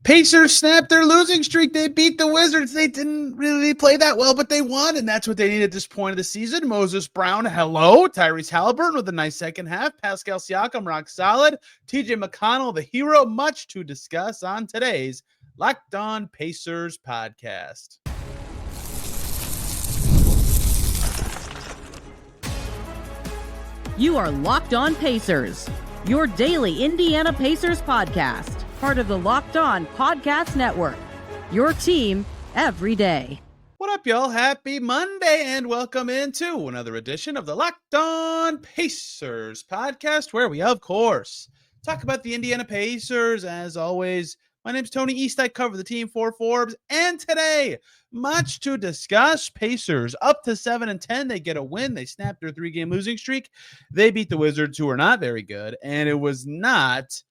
Pacers snapped their losing streak. They beat the Wizards. They didn't really play that well, but they won, and that's what they need at this point of the season. Moses Brown, hello. Tyrese Haliburton with a nice second half. Pascal Siakam, rock solid. TJ McConnell, the hero. Much to discuss on today's Locked On Pacers podcast. You are Locked On Pacers, your daily Indiana Pacers podcast. Part of the Locked On Podcast Network, your team every day. What up, y'all? Happy Monday, and welcome into another edition of the Locked On Pacers podcast, where we, of course, talk about the Indiana Pacers. As always, my name's Tony East. I cover the team for Forbes, and today, much to discuss. Pacers up to 7-10. They get a win. They snap their 3-game losing streak. They beat the Wizards, who are not very good, and it was not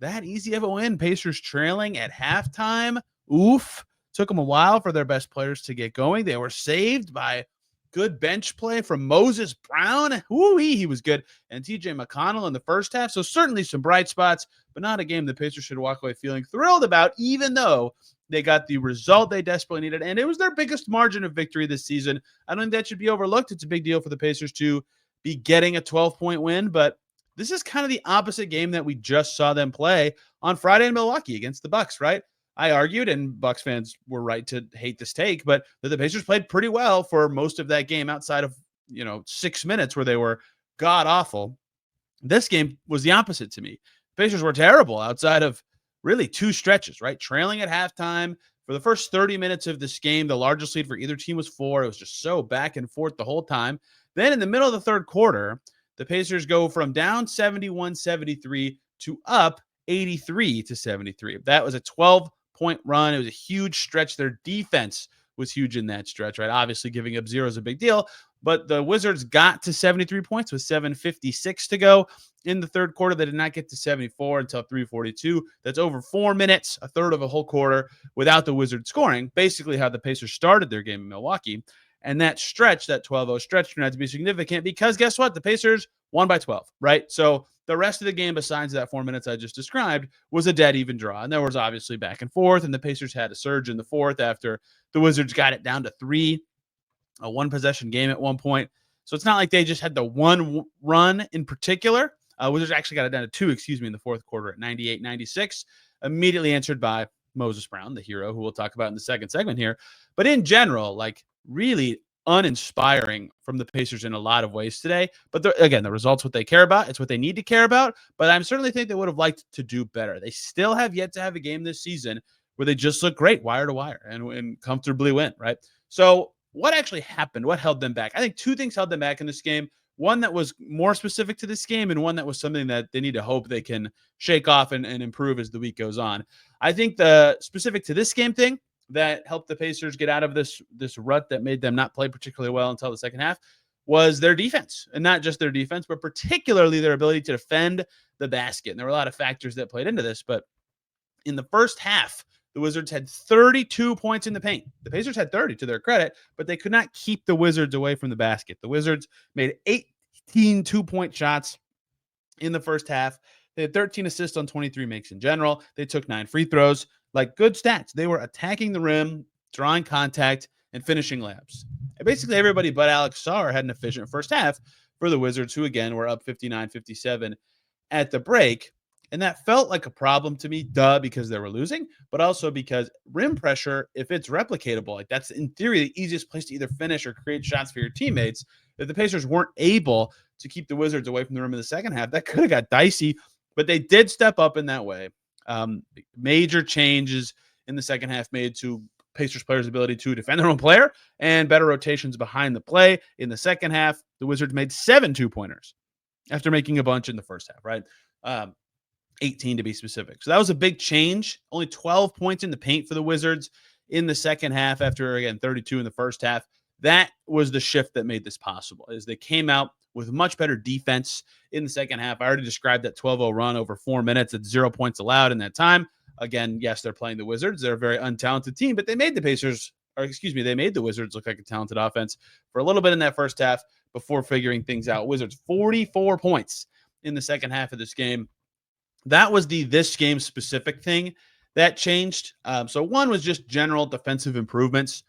that easy of a win. Pacers trailing at halftime. Oof. Took them a while for their best players to get going. They were saved by good bench play from Moses Brown. Ooh-wee, he was good. And TJ McConnell in the first half. So certainly some bright spots, but not a game the Pacers should walk away feeling thrilled about, even though they got the result they desperately needed. And it was their biggest margin of victory this season. I don't think that should be overlooked. It's a big deal for the Pacers to be getting a 12-point win, but this is kind of the opposite game that we just saw them play on Friday in Milwaukee against the Bucks, right? I argued, and Bucks fans were right to hate this take, but that the Pacers played pretty well for most of that game outside of, 6 minutes where they were god-awful. This game was the opposite to me. The Pacers were terrible outside of really two stretches, right? Trailing at halftime. For the first 30 minutes of this game, the largest lead for either team was 4. It was just so back and forth the whole time. Then in the middle of the third quarter, the Pacers go from down 71-73 to up 83-73. That was a 12-point run. It was a huge stretch. Their defense was huge in that stretch, right? Obviously, giving up 0 is a big deal, but the Wizards got to 73 points with 7:56 to go in the third quarter. They did not get to 74 until 3:42. That's over 4 minutes, a third of a whole quarter without the Wizards scoring, basically how the Pacers started their game in Milwaukee. And that stretch, that 12-0 stretch, turned out to be significant because guess what? The Pacers won by 12, right? So the rest of the game, besides that 4 minutes I just described, was a dead even draw. And there was obviously back and forth, and the Pacers had a surge in the fourth after the Wizards got it down to 3, a one-possession game at one point. So it's not like they just had the one run in particular. Wizards actually got it down to 2, in the fourth quarter at 98-96, immediately answered by Moses Brown, the hero, who we'll talk about in the second segment here. But in general, really uninspiring from the Pacers in a lot of ways today. But again, the result's what they care about. It's what they need to care about. But I certainly think they would have liked to do better. They still have yet to have a game this season where they just look great wire to wire and comfortably win, right? So what actually happened? What held them back? I think 2 things held them back in this game. One that was more specific to this game, and one that was something that they need to hope they can shake off and improve as the week goes on. I think the specific to this game thing that helped the Pacers get out of this rut that made them not play particularly well until the second half was their defense. And not just their defense, but particularly their ability to defend the basket. And there were a lot of factors that played into this, but in the first half, the Wizards had 32 points in the paint. The Pacers had 30 to their credit, but they could not keep the Wizards away from the basket. The Wizards made 18 two-point shots in the first half. They had 13 assists on 23 makes in general. They took 9 free throws. Good stats. They were attacking the rim, drawing contact, and finishing layups. And basically, everybody but Alex Sarr had an efficient first half for the Wizards, who, again, were up 59-57 at the break. And that felt like a problem to me, because they were losing, but also because rim pressure, if it's replicatable, that's in theory the easiest place to either finish or create shots for your teammates. If the Pacers weren't able to keep the Wizards away from the rim in the second half, that could have got dicey, but they did step up in that way. Major changes in the second half made to Pacers players' ability to defend their own player and better rotations behind the play. In the second half, the Wizards made 7 two-pointers after making a bunch in the first half, right? 18 to be specific. So that was a big change. Only 12 points in the paint for the Wizards in the second half after, again, 32 in the first half. That was the shift that made this possible, is they came out with much better defense in the second half. I already described that 12-0 run over 4 minutes at 0 points allowed in that time. Again, yes, they're playing the Wizards. They're a very untalented team, but they made they made the Wizards look like a talented offense for a little bit in that first half before figuring things out. Wizards, 44 points in the second half of this game. That was the this game specific thing that changed. So one was just general defensive improvements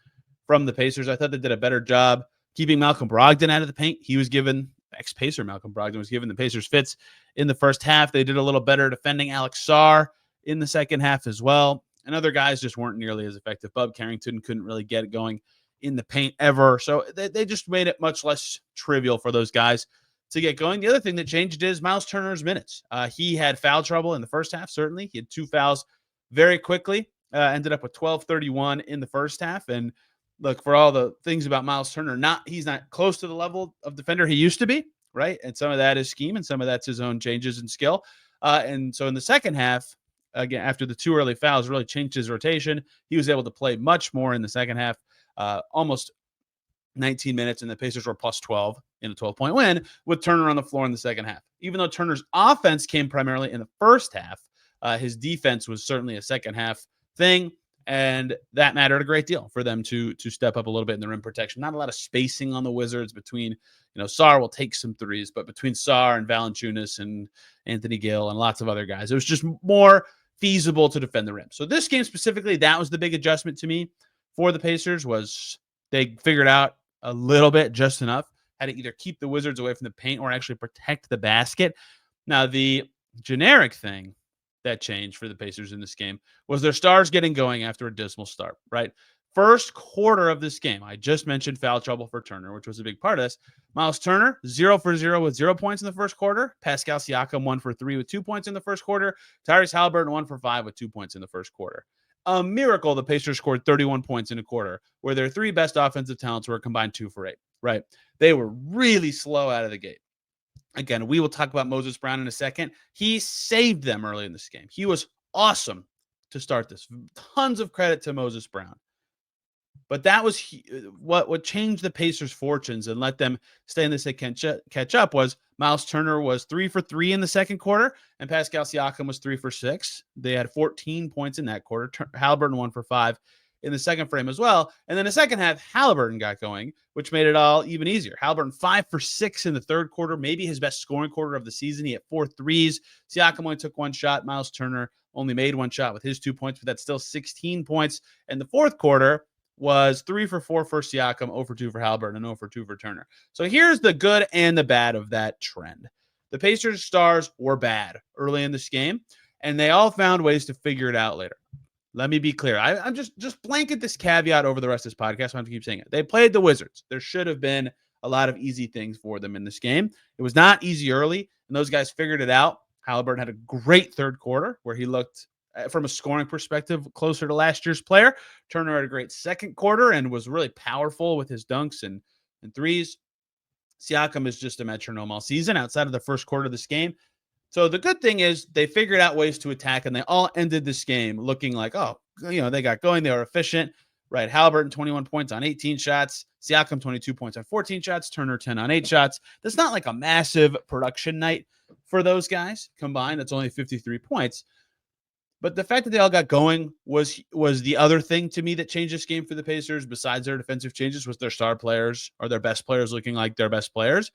from the Pacers. I thought they did a better job keeping Malcolm Brogdon out of the paint. He was given, ex-Pacer Malcolm Brogdon was given the Pacers fits in the first half. They did a little better defending Alex Sarr in the second half as well. And other guys just weren't nearly as effective. Bub Carrington couldn't really get it going in the paint ever. So they just made it much less trivial for those guys to get going. The other thing that changed is Myles Turner's minutes. He had foul trouble in the first half, certainly. He had 2 fouls very quickly, ended up with 12:31 in the first half. And look, for all the things about Myles Turner, he's not close to the level of defender he used to be, right? And some of that is scheme and some of that's his own changes in skill. And so in the second half, again, after the 2 early fouls really changed his rotation, he was able to play much more in the second half, almost 19 minutes, and the Pacers were plus 12 in a 12-point win with Turner on the floor in the second half. Even though Turner's offense came primarily in the first half, his defense was certainly a second half thing, and that mattered a great deal for them to step up a little bit in the rim protection. Not a lot of spacing on the Wizards between, Sarr will take some threes, but between Sarr and Valanciunas and Anthony Gill and lots of other guys, it was just more feasible to defend the rim. So this game specifically, that was the big adjustment to me for the Pacers, was they figured out a little bit, just enough, how to either keep the Wizards away from the paint or actually protect the basket. Now, the generic thing that changed for the Pacers in this game was their stars getting going after a dismal start, right? First quarter of this game, I just mentioned foul trouble for Turner, which was a big part of this. Myles Turner, 0 for 0 with 0 points in the first quarter. Pascal Siakam, 1 for 3 with 2 points in the first quarter. Tyrese Haliburton, 1 for 5 with 2 points in the first quarter. A miracle the Pacers scored 31 points in a quarter, where their 3 best offensive talents were a combined 2 for 8, right? They were really slow out of the gate. Again, we will talk about Moses Brown in a second. He saved them early in this game. He was awesome to start this. Tons of credit to Moses Brown. But that was what changed the Pacers' fortunes and let them stay in this and catch up was Myles Turner was 3 for 3 in the second quarter, and Pascal Siakam was 3 for 6. They had 14 points in that quarter. Haliburton 1 for 5 in the second frame as well. And then the second half, Haliburton got going, which made it all even easier. Haliburton 5 for 6 in the third quarter, maybe his best scoring quarter of the season. He had 4 threes. Siakam only took 1 shot. Myles Turner only made 1 shot with his 2 points, but that's still 16 points. And the fourth quarter was 3 for 4 for Siakam, 0 for 2 for Haliburton, and 0 for 2 for Turner. So here's the good and the bad of that trend. The Pacers stars were bad early in this game, and they all found ways to figure it out later. Let me be clear. I'm just blanket this caveat over the rest of this podcast. I have to keep saying it. They played the Wizards. There should have been a lot of easy things for them in this game. It was not easy early, and those guys figured it out. Haliburton had a great third quarter where he looked, from a scoring perspective, closer to last year's player. Turner had a great second quarter and was really powerful with his dunks and threes. Siakam is just a metronome all season outside of the first quarter of this game. So the good thing is they figured out ways to attack, and they all ended this game looking like, they got going. They were efficient, right? Haliburton, 21 points on 18 shots. Siakam, 22 points on 14 shots. Turner, 10 on 8 shots. That's not like a massive production night for those guys combined. That's only 53 points. But the fact that they all got going was the other thing to me that changed this game for the Pacers, besides their defensive changes, was their star players or their best players looking like their best players.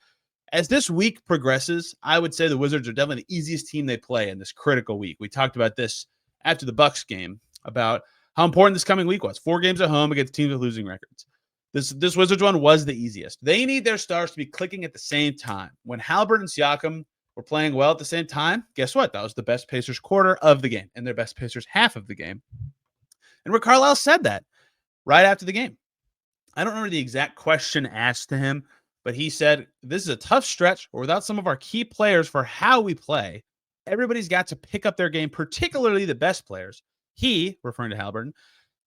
As this week progresses, I would say the Wizards are definitely the easiest team they play in this critical week. We talked about this after the Bucks game, about how important this coming week was. 4 games at home against teams with losing records. This Wizards one was the easiest. They need their stars to be clicking at the same time. When Haliburton and Siakam were playing well at the same time, guess what? That was the best Pacers quarter of the game and their best Pacers half of the game. And Rick Carlisle said that right after the game. I don't remember the exact question asked to him, but he said, this is a tough stretch. We're without some of our key players for how we play. Everybody's got to pick up their game, particularly the best players. He, referring to Haliburton,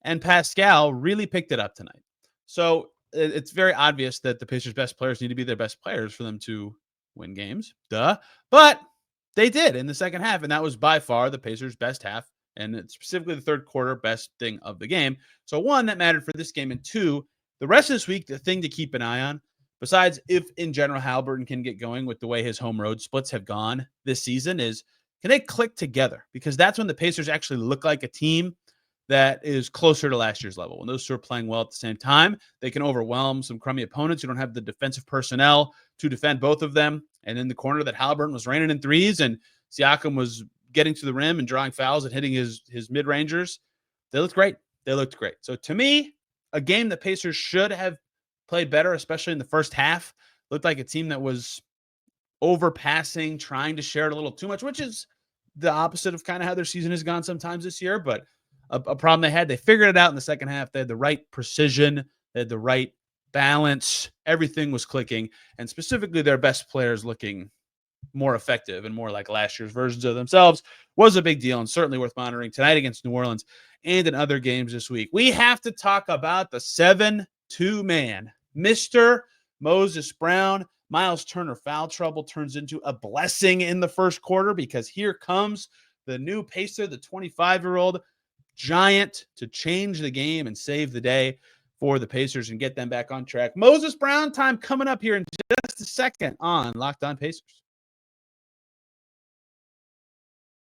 and Pascal really picked it up tonight. So it's very obvious that the Pacers' best players need to be their best players for them to win games. Duh. But they did in the second half, and that was by far the Pacers' best half, and specifically the third quarter best thing of the game. So 1, that mattered for this game, and 2, the rest of this week, the thing to keep an eye on, besides if in general Haliburton can get going with the way his home road splits have gone this season, is can they click together? Because that's when the Pacers actually look like a team that is closer to last year's level. When those two are playing well at the same time, they can overwhelm some crummy opponents who don't have the defensive personnel to defend both of them. And in the corner that Haliburton was raining in threes and Siakam was getting to the rim and drawing fouls and hitting his mid-rangers. They looked great. So to me, a game that Pacers should have played better, especially in the first half. Looked like a team that was overpassing, trying to share it a little too much, which is the opposite of kind of how their season has gone sometimes this year. But a problem they had. They figured it out in the second half. They had the right precision. They had the right balance. Everything was clicking. And specifically their best players looking more effective and more like last year's versions of themselves was a big deal and certainly worth monitoring tonight against New Orleans and in other games this week. We have to talk about the 7-2 man, Mr. Moses Brown. Myles Turner foul trouble turns into a blessing in the first quarter because here comes the new Pacer, the 25-year-old giant, to change the game and save the day for the Pacers and get them back on track. Moses Brown time coming up here in just a second on Locked On Pacers.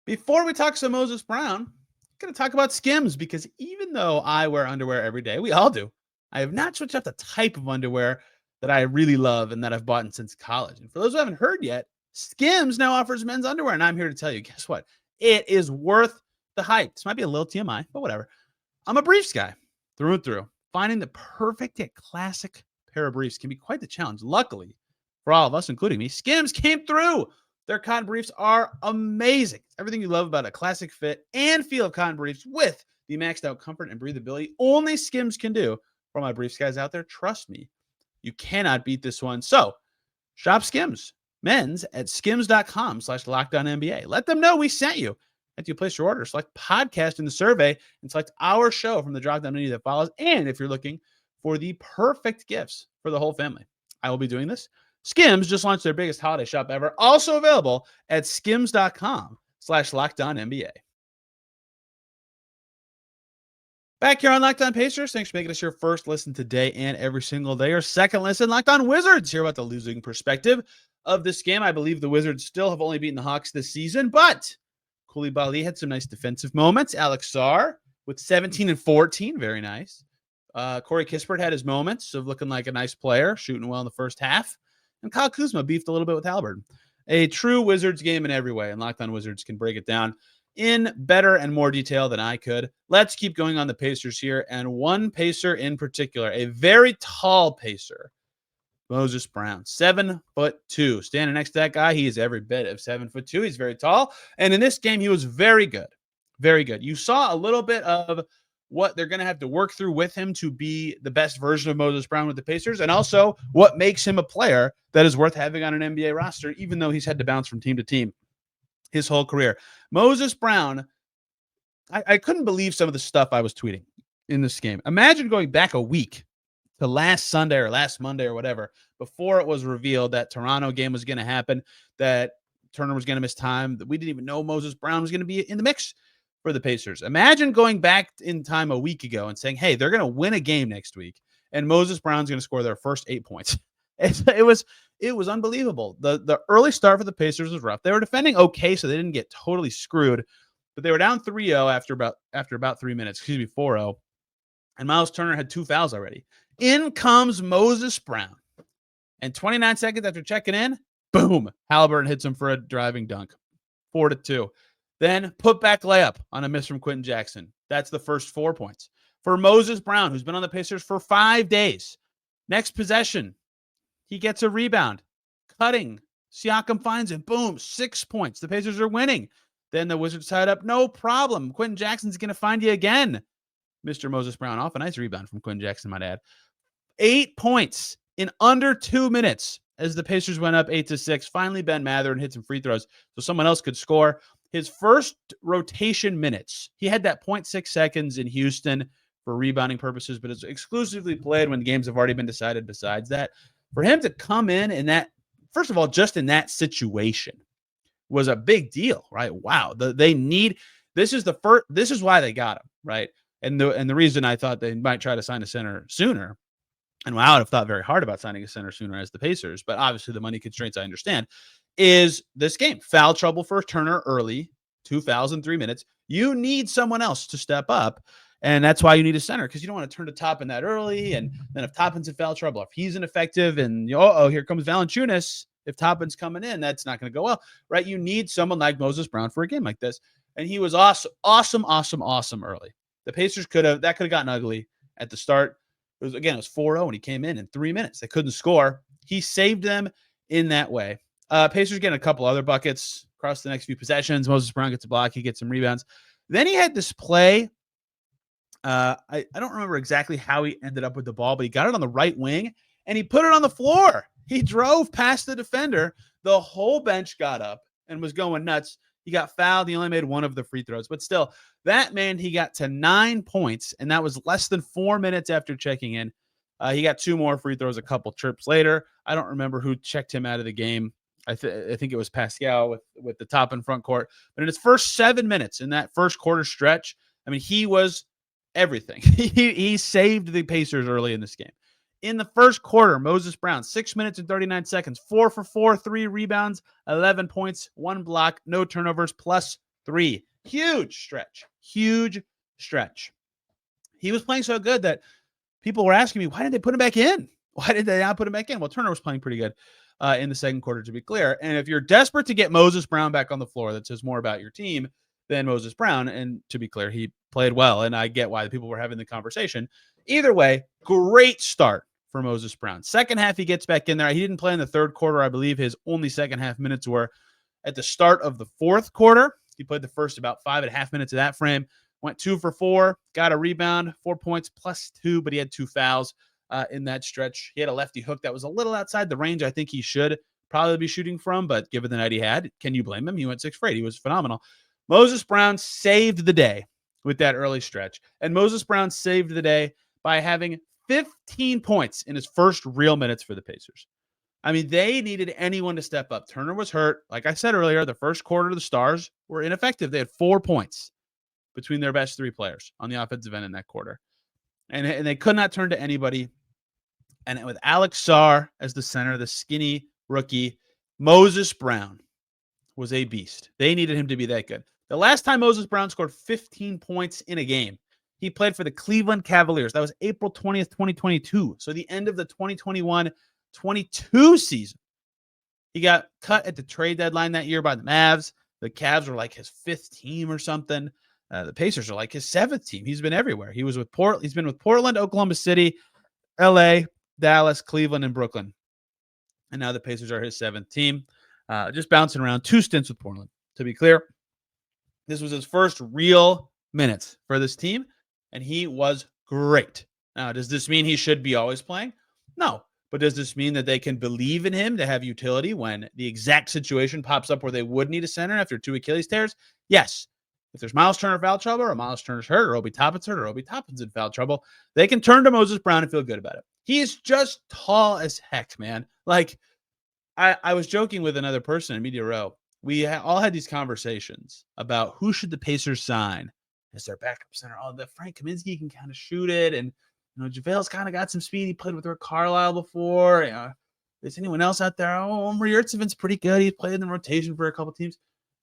Before we talk some Moses Brown, I'm going to talk about Skims because even though I wear underwear every day, we all do, I have not switched up the type of underwear that I really love and that I've bought since college. And for those who haven't heard yet, Skims now offers men's underwear. And I'm here to tell you, guess what? It is worth the hype. This might be a little TMI, but whatever. I'm a briefs guy through and through. Finding the perfect yet classic pair of briefs can be quite the challenge. Luckily for all of us, including me, Skims came through. Their cotton briefs are amazing. Everything you love about a classic fit and feel of cotton briefs with the maxed out comfort and breathability only Skims can do. For my briefs guys out there, trust me, you cannot beat this one. So shop Skims men's at skims.com/LockedOnNBA. Let them know we sent you. After you place your order, select podcast in the survey and select our show from the drop-down menu that follows. And if you're looking for the perfect gifts for the whole family, I will be doing this. Skims just launched their biggest holiday shop ever, also available at skims.com/LockedOnNBA. Back here on Locked On Pacers, thanks for making us your first listen today and every single day. Or second listen, Locked On Wizards. Hear about the losing perspective of this game. I believe the Wizards still have only beaten the Hawks this season, but Koulibaly had some nice defensive moments. Alex Sarr with 17 and 14, very nice. Corey Kispert had his moments of looking like a nice player, shooting well in the first half. And Kyle Kuzma beefed a little bit with Haliburton. A true Wizards game in every way, and Locked On Wizards can break it down in better and more detail than I could. Let's keep going on the Pacers here, and one Pacer in particular, a very tall Pacer, Moses Brown, 7'2". Standing next to that guy, he is every bit of 7'2". He's very tall, and in this game, he was very good. Very good. You saw a little bit of what they're going to have to work through with him to be the best version of Moses Brown with the Pacers, and also what makes him a player that is worth having on an NBA roster, even though he's had to bounce from team to team his whole career. Moses Brown, I couldn't believe some of the stuff I was tweeting in this game. Imagine going back a week to last Sunday or last Monday or whatever, before it was revealed that Toronto game was going to happen, that Turner was going to miss time, that we didn't even know Moses Brown was going to be in the mix for the Pacers. Imagine going back in time a week ago and saying, hey, they're going to win a game next week, and Moses Brown's going to score their first 8 points. It was unbelievable. The early start for the Pacers was rough. They were defending okay, so they didn't get totally screwed, but they were down 3-0 after about 3 minutes, 4-0, and Myles Turner had 2 fouls already. In comes Moses Brown, and 29 seconds after checking in, boom, Haliburton hits him for a driving dunk, 4-2. Then put back layup on a miss from Quentin Jackson. That's the first 4 points. For Moses Brown, who's been on the Pacers for 5 days. Next possession, he gets a rebound. Cutting. Siakam finds him. Boom, 6 points. The Pacers are winning. Then the Wizards tied up. No problem. Quentin Jackson's going to find you again. Mr. Moses Brown off. A nice rebound from Quentin Jackson, might add. 8 points in under 2 minutes as the Pacers went up 8-6. Finally, Ben Mathurin hit some free throws so someone else could score. His first rotation minutes, he had that 0.6 seconds in Houston for rebounding purposes, but it's exclusively played when games have already been decided besides that. For him to come in that, first of all, just in that situation was a big deal, right? Wow. They need, this is why they got him, right? And the reason I thought they might try to sign a center sooner, and I would have thought very hard about signing a center sooner as the Pacers, but obviously the money constraints I understand, is this game. Foul trouble for Turner early, 2 fouls in 3 minutes. You need someone else to step up, and that's why you need a center, because you don't want to turn to Toppin that early, and then if Toppin's in foul trouble, if he's ineffective, and here comes Valanciunas, If Toppin's coming in, that's not going to go well, right? You need someone like Moses Brown for a game like this. And he was awesome early. The Pacers could have gotten ugly at the start. It was 4-0 when he came in 3 minutes. They couldn't score. He saved them in that way. Pacers getting a couple other buckets across the next few possessions. Moses Brown gets a block. He gets some rebounds. Then he had this play. I don't remember exactly how he ended up with the ball, but he got it on the right wing and he put it on the floor. He drove past the defender. The whole bench got up and was going nuts. He got fouled. He only made one of the free throws, but still, that man, he got to 9 points, and that was less than 4 minutes after checking in. He got 2 more free throws a couple chirps later. I don't remember who checked him out of the game. I think it was Pascal with the top and front court. But in his first 7 minutes in that first quarter stretch, I mean, he was everything. He saved the Pacers early in this game. In the first quarter, Moses Brown, 6 minutes and 39 seconds, 4 for 4, 3 rebounds, 11 points, 1 block, no turnovers, +3. Huge stretch. He was playing so good that people were asking me, why didn't they put him back in? Why did they not put him back in? Well, Turner was playing pretty good in the second quarter, to be clear. And if you're desperate to get Moses Brown back on the floor, that says more about your team than Moses Brown. And to be clear, he played well, and I get why the people were having the conversation. Either way, great start for Moses Brown. Second half, he gets back in there. He didn't play in the third quarter. I believe his only second half minutes were at the start of the fourth quarter. He played the first about 5.5 minutes of that frame. Went 2 for 4, got a rebound, 4 points +2, but he had 2 fouls in that stretch. He had a lefty hook that was a little outside the range I think he should probably be shooting from, but given the night he had, can you blame him? He went 6 for 8. He was phenomenal. Moses Brown saved the day with that early stretch, and Moses Brown saved the day by having 15 points in his first real minutes for the Pacers. I mean, they needed anyone to step up. Turner was hurt. Like I said earlier, the first quarter, the Stars were ineffective. They had 4 points between their best 3 players on the offensive end in that quarter. And they could not turn to anybody. And with Alex Sarr as the center, the skinny rookie, Moses Brown was a beast. They needed him to be that good. The last time Moses Brown scored 15 points in a game, he played for the Cleveland Cavaliers. That was April 20th, 2022. So the end of the 2021-22 season. He got cut at the trade deadline that year by the Mavs. The Cavs were like his 5th team or something. The Pacers are like his 7th team. He's been everywhere. He's been with Portland, Oklahoma City, LA, Dallas, Cleveland, and Brooklyn. And now the Pacers are his 7th team. Just bouncing around. 2 stints with Portland. To be clear, this was his first real minutes for this team, and he was great. Now, does this mean he should be always playing? No. But does this mean that they can believe in him to have utility when the exact situation pops up where they would need a center after 2 Achilles tears? Yes. If there's Myles Turner foul trouble, or Myles Turner's hurt, or Obi Toppin's hurt, or Obi Toppin's in foul trouble, they can turn to Moses Brown and feel good about it. He is just tall as heck, man. Like, I was joking with another person in Media Row. We all had these conversations about who should the Pacers sign as their backup center. Oh, the Frank Kaminsky can kind of shoot it, and JaVale's kind of got some speed. He played with Rick Carlisle before. Is anyone else out there? Oh, Omer Yurtsevic's pretty good. He's played in the rotation for a couple teams.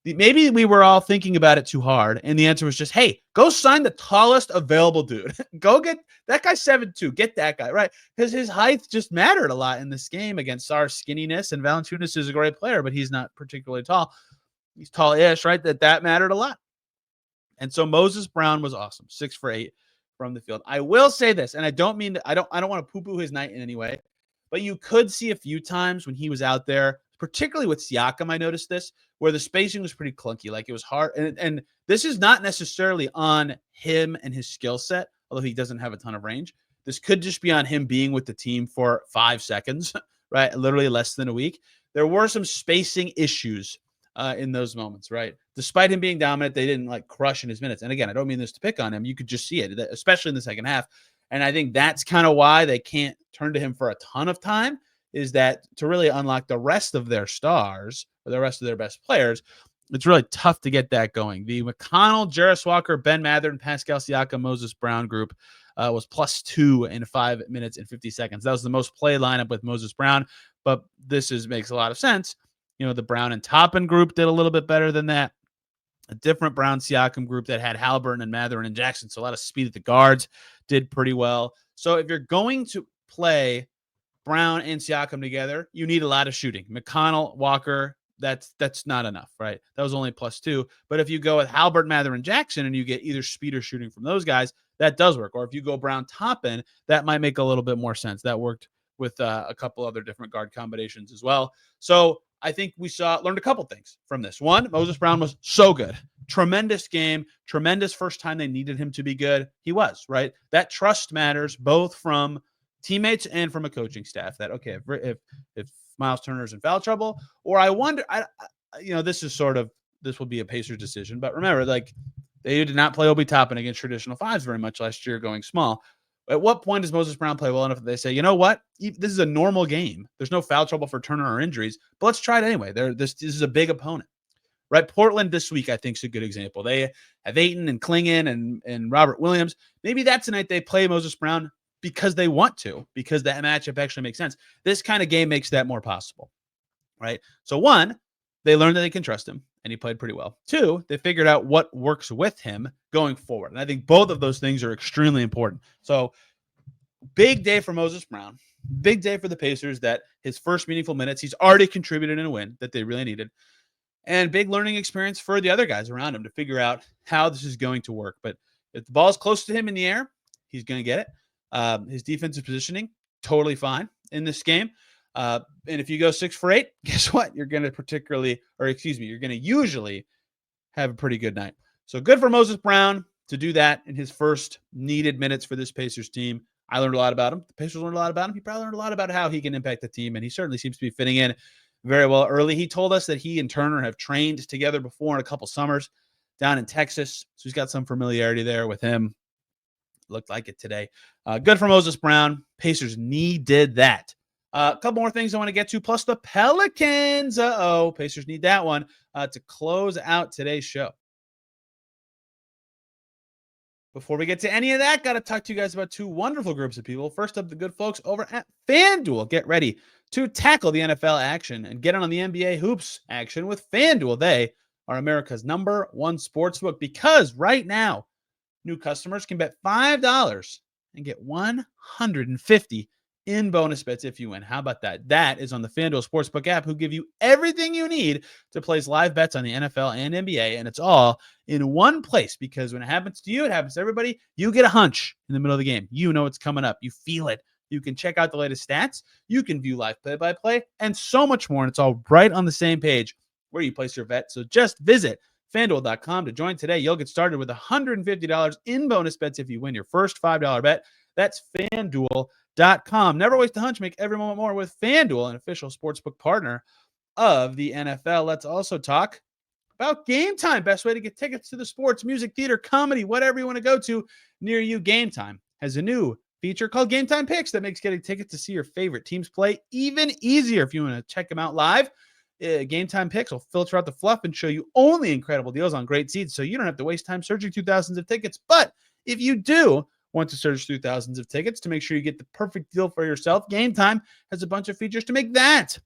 Maybe we were all thinking about it too hard, and the answer was just, hey, go sign the tallest available dude. Go get that guy 7'2". Get that guy, right? Because his height just mattered a lot in this game against Sarr's skinniness, and Valanciunas is a great player, but he's not particularly tall. He's tall-ish, right? That mattered a lot. And so Moses Brown was awesome, 6 for 8 from the field. I will say this, and I don't mean to, I don't want to poo-poo his night in any way, but you could see a few times when he was out there, particularly with Siakam, I noticed this, where the spacing was pretty clunky. Like, it was hard. And this is not necessarily on him and his skill set, although he doesn't have a ton of range. This could just be on him being with the team for 5 seconds, right? Literally less than a week. There were some spacing issues in those moments, right? Despite him being dominant, they didn't like crush in his minutes. And again, I don't mean this to pick on him. You could just see it, especially in the second half. And I think that's kind of why they can't turn to him for a ton of time, is that to really unlock the rest of their stars or the rest of their best players, it's really tough to get that going. The McConnell, Jarris Walker, Ben Mathurin, Pascal Siakam, Moses Brown group was +2 in 5 minutes and 50 seconds. That was the most played lineup with Moses Brown, but this makes a lot of sense. The Brown and Toppin group did a little bit better than that. A different Brown Siakam group that had Haliburton and Mathurin and Jackson, so a lot of speed at the guards, did pretty well. So if you're going to play Brown and Siakam together, you need a lot of shooting. McConnell, Walker, that's not enough, right? That was only +2. But if you go with Haliburton, Mathurin, Jackson, and you get either speed or shooting from those guys, that does work. Or if you go Brown, Toppin, that might make a little bit more sense. That worked with a couple other different guard combinations as well. So I think we learned a couple things from this. One, Moses Brown was so good. Tremendous game, tremendous first time they needed him to be good. He was, right? That trust matters both from teammates and from a coaching staff that, okay, if Myles Turner's in foul trouble, or I wonder, this will be a Pacers decision, but remember, like, they did not play Obi Toppin against traditional fives very much last year going small. At what point does Moses Brown play well enough that they say, you know what, this is a normal game. There's no foul trouble for Turner or injuries, but let's try it anyway. This is a big opponent, right? Portland this week, I think, is a good example. They have Ayton and Klingon and Robert Williams. Maybe that's the night they play Moses Brown because they want to, because that matchup actually makes sense. This kind of game makes that more possible, right? So one, they learned that they can trust him, and he played pretty well. Two, they figured out what works with him going forward. And I think both of those things are extremely important. So big day for Moses Brown. Big day for the Pacers that his first meaningful minutes, he's already contributed in a win that they really needed. And big learning experience for the other guys around him to figure out how this is going to work. But if the ball's close to him in the air, he's going to get it. His defensive positioning, totally fine in this game. And if you go 6 for 8, guess what? You're going to usually have a pretty good night. So good for Moses Brown to do that in his first needed minutes for this Pacers team. I learned a lot about him. The Pacers learned a lot about him. He probably learned a lot about how he can impact the team, and he certainly seems to be fitting in very well early. He told us that he and Turner have trained together before in a couple summers down in Texas, so he's got some familiarity there with him. Looked like it today. Good for Moses Brown. Pacers needed that. A couple more things I want to get to, plus the Pelicans. Pacers need that one to close out today's show. Before we get to any of that, got to talk to you guys about two wonderful groups of people. First up, the good folks over at FanDuel. Get ready to tackle the NFL action and get on the NBA hoops action with FanDuel. They are America's #1 sportsbook because right now, new customers can bet $5 and get $150 in bonus bets if you win. How about that? That is on the FanDuel Sportsbook app, who give you everything you need to place live bets on the NFL and NBA, and it's all in one place because when it happens to you, it happens to everybody. You get a hunch in the middle of the game. You know it's coming up. You feel it. You can check out the latest stats. You can view live play-by-play and so much more, and it's all right on the same page where you place your bet. So just visit FanDuel.com to join today. You'll get started with $150 in bonus bets if you win your first $5 bet. That's FanDuel.com. Never waste a hunch. Make every moment more with FanDuel, an official sportsbook partner of the NFL. Let's also talk about Game Time. Best way to get tickets to the sports, music, theater, comedy, whatever you want to go to near you. Game Time has a new feature called Game Time Picks that makes getting tickets to see your favorite teams play even easier. If you want to check them out live, Game Time Picks will filter out the fluff and show you only incredible deals on great seats, so you don't have to waste time searching through thousands of tickets. But if you do want to search through thousands of tickets to make sure you get the perfect deal for yourself, Game Time has a bunch of features to make that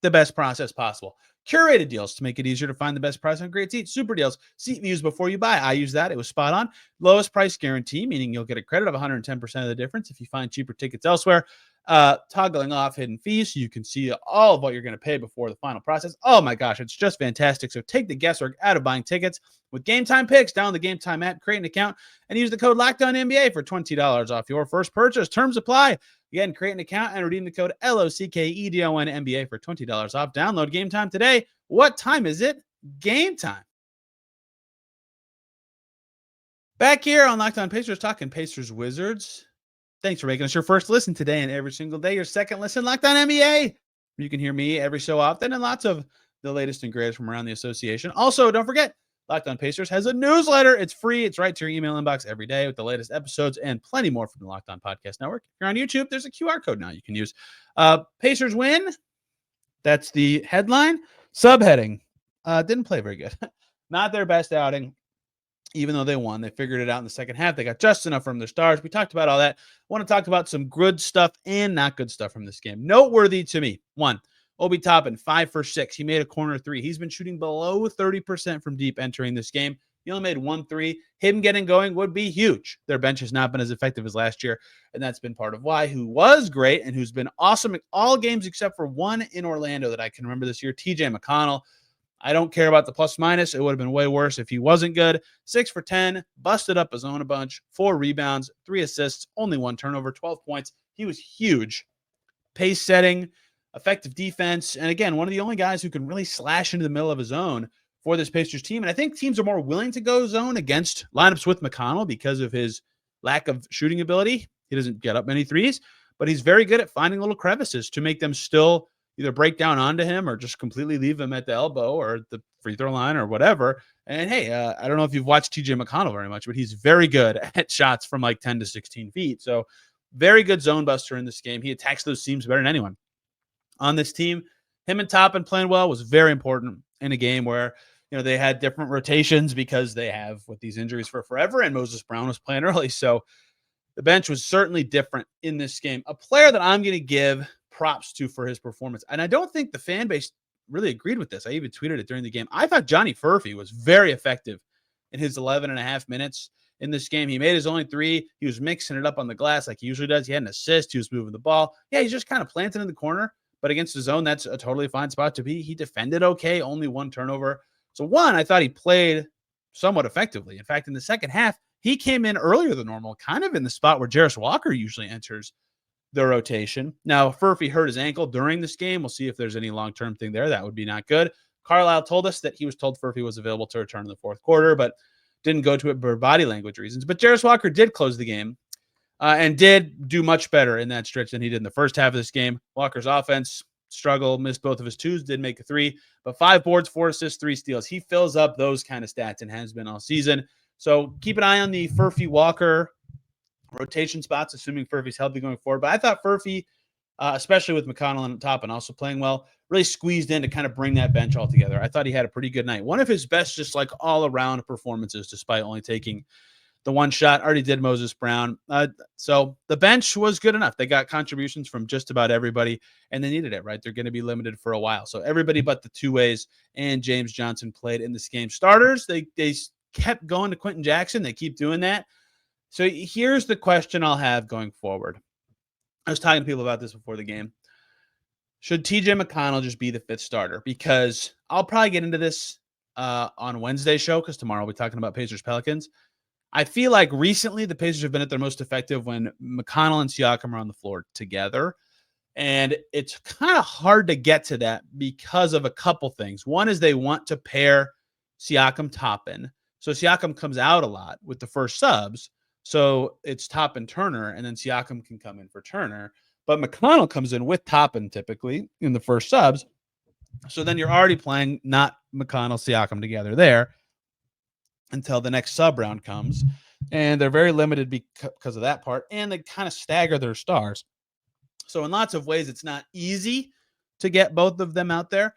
the best process possible. Curated deals to make it easier to find the best price on great seats. Super deals, seat views before you buy. I use that. It was spot on. Lowest price guarantee, meaning you'll get a credit of 110% of the difference if you find cheaper tickets elsewhere. Toggling off hidden fees so you can see all of what you're going to pay before the final process. Oh my gosh, it's just fantastic. So take the guesswork out of buying tickets with Game Time Picks. Download the Game Time app, create an account, and use the code LOCKEDONNBA for $20 off your first purchase. Terms apply. Again, create an account and redeem the code LOCKEDONNBA for $20 off. Download Game Time today. What time is it? Game time. Back here on Locked On Pacers, talking Pacers Wizards. Thanks for making us your first listen today and every single day. Your second listen, Locked On NBA. You can hear me every so often and lots of the latest and greatest from around the association. Also, don't forget, Locked On Pacers has a newsletter. It's free. It's right to your email inbox every day with the latest episodes and plenty more from the Locked On Podcast Network. If you're on YouTube, there's a QR code now you can use. Pacers win. That's the headline. Subheading. Didn't play very good. Not their best outing. Even though they won, they figured it out in the second half. They got just enough from their stars. We talked about all that. I want to talk about some good stuff and not good stuff from this game. Noteworthy to me. One, Obi Toppin, 5 for 6. He made a corner 3. He's been shooting below 30% from deep entering this game. He only made 1 3. Him getting going would be huge. Their bench has not been as effective as last year, and that's been part of why. Who was great and who's been awesome in all games except for one in Orlando that I can remember this year, TJ McConnell. I don't care about the plus minus. It would have been way worse if he wasn't good. 6 for 10, busted up his own a bunch, 4 rebounds, 3 assists, only 1 turnover, 12 points. He was huge. Pace setting, effective defense, and again, one of the only guys who can really slash into the middle of his own for this Pacers team. And I think teams are more willing to go zone against lineups with McConnell because of his lack of shooting ability. He doesn't get up many threes, but he's very good at finding little crevices to make them still either break down onto him or just completely leave him at the elbow or the free throw line or whatever. And hey, I don't know if you've watched TJ McConnell very much, but he's very good at shots from like 10 to 16 feet. So very good zone buster in this game. He attacks those seams better than anyone on this team. Him and Toppin playing well was very important in a game where, they had different rotations because they have with these injuries for forever, and Moses Brown was playing early. So the bench was certainly different in this game. A player that I'm going to give props to for his performance, and I don't think the fan base really agreed with this. I even tweeted it during the game. I thought Johnny Furphy was very effective in his 11 and a half minutes in this game. He made his only 3. He was mixing it up on the glass like he usually does. He had an assist. He was moving the ball. Yeah, he's just kind of planted in the corner, but against the zone, that's a totally fine spot to be. He defended okay, only 1 turnover. So I thought he played somewhat effectively. In fact, in the second half, he came in earlier than normal, kind of in the spot where Jarris Walker usually enters the rotation. Now, Furphy hurt his ankle during this game. We'll see if there's any long-term thing there. That would be not good. Carlisle told us that he was told Furphy was available to return in the fourth quarter, but didn't go to it for body language reasons. But Jarris Walker did close the game and did do much better in that stretch than he did in the first half of this game. Walker's offense struggled, missed both of his 2s, did make a 3, but 5 boards, 4 assists, 3 steals. He fills up those kind of stats and has been all season. So keep an eye on the Furphy Walker rotation spots, assuming Furphy's healthy going forward. But I thought Furphy, especially with McConnell on top and also playing well, really squeezed in to kind of bring that bench all together. I thought he had a pretty good night. One of his best, just like all around performances, despite only taking the 1 shot. Already did Moses Brown. So the bench was good enough. They got contributions from just about everybody, and they needed it, right? They're going to be limited for a while. So everybody but the 2-ways and James Johnson played in this game. Starters, they kept going to Quentin Jackson. They keep doing that. So here's the question I'll have going forward. I was talking to people about this before the game. Should TJ McConnell just be the 5th starter? Because I'll probably get into this on Wednesday's show, because tomorrow we'll be talking about Pacers-Pelicans. I feel like recently the Pacers have been at their most effective when McConnell and Siakam are on the floor together. And it's kind of hard to get to that because of a couple things. One is they want to pair Siakam Toppin. So Siakam comes out a lot with the first subs. So it's Toppin Turner, and then Siakam can come in for Turner. But McConnell comes in with Toppin typically in the first subs. So then you're already playing not McConnell, Siakam together there until the next sub round comes. And they're very limited because of that part. And they kind of stagger their stars. So in lots of ways, it's not easy to get both of them out there.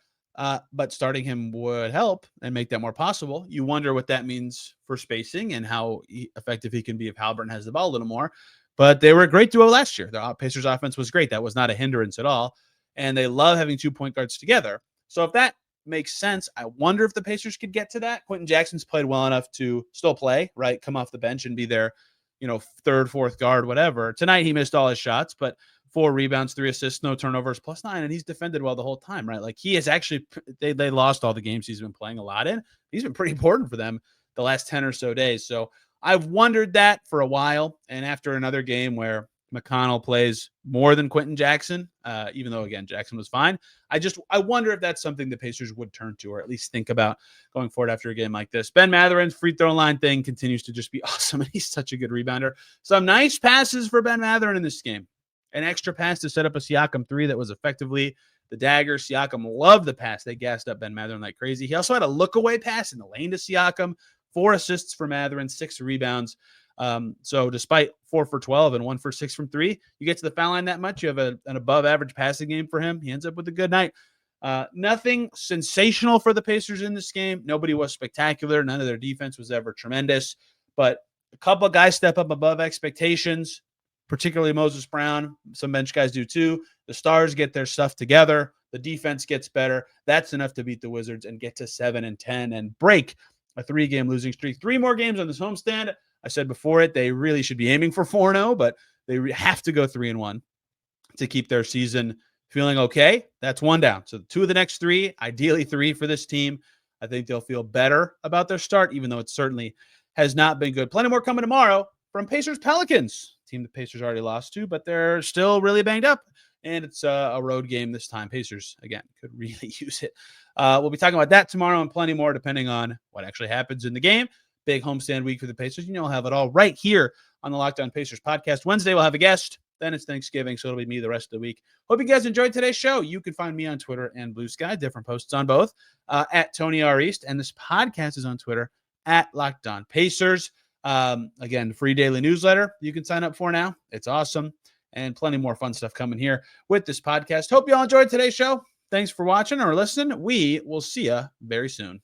But starting him would help and make that more possible. You wonder what that means for spacing and how effective he can be if Haliburton has the ball a little more. But they were a great duo last year. The Pacers offense was great. That was not a hindrance at all. And they love having 2 point guards together. So if that makes sense, I wonder if the Pacers could get to that. Quentin Jackson's played well enough to still play, right? Come off the bench and be their, 3rd, 4th guard, whatever. Tonight he missed all his shots, but 4 rebounds, 3 assists, no turnovers, +9, and he's defended well the whole time, right? Like he has actually, they lost all the games he's been playing a lot in. He's been pretty important for them the last 10 or so days. So I've wondered that for a while. And after another game where McConnell plays more than Quentin Jackson, even though, again, Jackson was fine, I wonder if that's something the Pacers would turn to or at least think about going forward after a game like this. Ben Mathurin's free throw line thing continues to just be awesome, and he's such a good rebounder. Some nice passes for Ben Mathurin in this game. An extra pass to set up a Siakam 3 that was effectively the dagger. Siakam loved the pass. They gassed up Ben Mathurin like crazy. He also had a look-away pass in the lane to Siakam, 4 assists for Mathurin, 6 rebounds. So despite 4 for 12 and 1 for 6 from 3, you get to the foul line that much, you have an above-average passing game for him. He ends up with a good night. Nothing sensational for the Pacers in this game. Nobody was spectacular. None of their defense was ever tremendous. But a couple of guys step up above expectations, particularly Moses Brown. Some bench guys do too. The stars get their stuff together. The defense gets better. That's enough to beat the Wizards and get to 7-10 and break a 3-game losing streak. 3 more games on this homestand. I said before it, they really should be aiming for 4-0, but they have to go 3-1 to keep their season feeling okay. That's 1 down. So 2 of the next 3, ideally 3 for this team. I think they'll feel better about their start, even though it certainly has not been good. Plenty more coming tomorrow from Pacers Pelicans, team the Pacers already lost to, but they're still really banged up. And it's a road game this time. Pacers, again, could really use it. We'll be talking about that tomorrow and plenty more depending on what actually happens in the game. Big homestand week for the Pacers. You know, I'll have it all right here on the Locked On Pacers podcast. Wednesday, we'll have a guest. Then it's Thanksgiving, so it'll be me the rest of the week. Hope you guys enjoyed today's show. You can find me on Twitter and Blue Sky, different posts on both, at Tony R. East. And this podcast is on Twitter at Locked On Pacers. Again, free daily newsletter you can sign up for now. It's awesome. And plenty more fun stuff coming here with this podcast. Hope you all enjoyed today's show. Thanks for watching or listening. We will see you very soon.